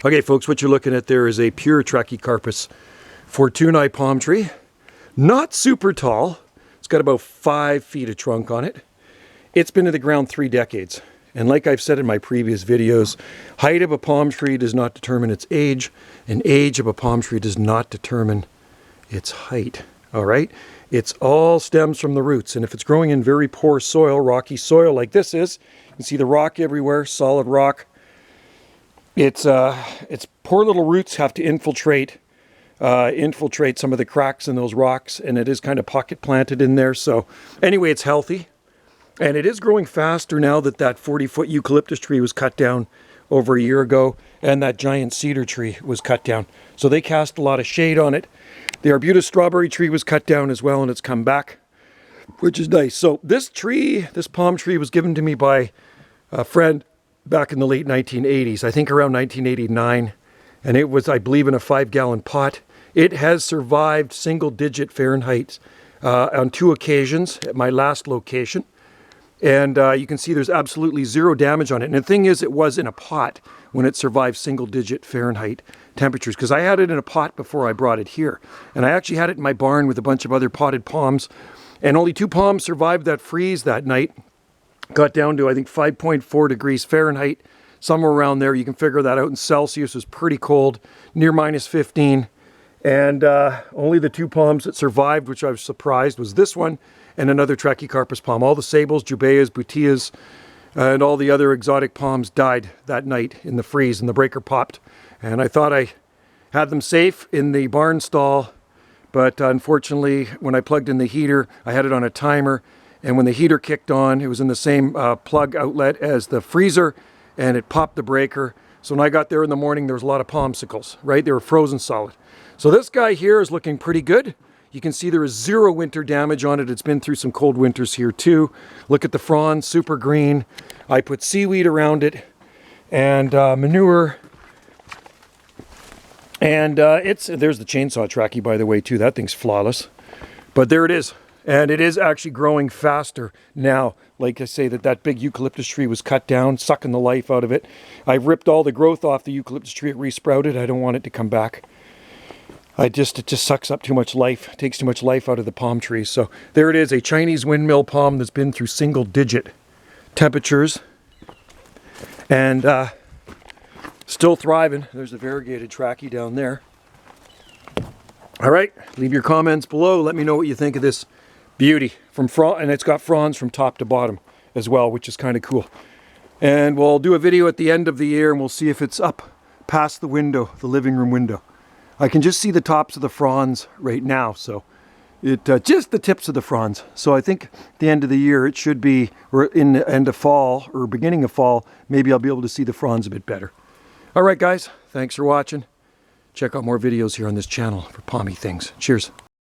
Okay folks, what you're looking at there is a pure Trachycarpus fortunei palm tree. Not super tall. It's got about 5 feet of trunk on it. It's been in the ground 3 decades. And like I've said in my previous videos, height of a palm tree does not determine its age, and age of a palm tree does not determine its height. All right? It's all stems from the roots. And if it's growing in very poor soil, rocky soil like this is, you can see the rock everywhere, solid rock. Its poor little roots have to infiltrate some of the cracks in those rocks, and it is kind of pocket planted in there. So anyway, it's healthy, and it is growing faster now that 40-foot eucalyptus tree was cut down over a year ago, and that giant cedar tree was cut down. So they cast a lot of shade on it. The arbutus strawberry tree was cut down as well, and it's come back, which is nice. So this palm tree was given to me by a friend back in the late 1980s, I think around 1989, and it was, I believe, in a 5-gallon pot. It has survived single-digit Fahrenheit on 2 occasions at my last location, and you can see there's absolutely 0 damage on it. And the thing is, it was in a pot when it survived single-digit Fahrenheit temperatures, because I had it in a pot before I brought it here, and I actually had it in my barn with a bunch of other potted palms, and only 2 palms survived that freeze that night. Got down to, I think, 5.4 degrees Fahrenheit, somewhere around there. You can figure that out in Celsius. It was pretty cold, near minus 15. And only the 2 palms that survived, which I was surprised, was this one and another Trachycarpus palm. All the sables, jubaeas, butias, and all the other exotic palms died that night in the freeze, and the breaker popped. And I thought I had them safe in the barn stall, but unfortunately, when I plugged in the heater, I had it on a timer. And when the heater kicked on, it was in the same plug outlet as the freezer, and it popped the breaker. So when I got there in the morning, there was a lot of palmsicles, right? They were frozen solid. So this guy here is looking pretty good. You can see there is 0 winter damage on it. It's been through some cold winters here too. Look at the fronds, super green. I put seaweed around it and manure. And there's the chainsaw trachy, by the way, too. That thing's flawless. But there it is. And it is actually growing faster now. Like I say, that big eucalyptus tree was cut down, sucking the life out of it. I've ripped all the growth off the eucalyptus tree. It resprouted. I don't want it to come back. It just sucks up too much life. It takes too much life out of the palm trees. So there it is, a Chinese windmill palm that's been through single-digit temperatures. And still thriving. There's a variegated trachy down there. All right, leave your comments below. Let me know what you think of this beauty and it's got fronds from top to bottom as well, which is kind of cool. And we'll do a video at the end of the year, and we'll see if it's up past the window, the living room window. I can just see the tops of the fronds right now, so just the tips of the fronds. So I think at the end of the year, it should be, or in the end of fall or beginning of fall, maybe I'll be able to see the fronds a bit better. All right, guys, thanks for watching. Check out more videos here on this channel for palmy things. Cheers.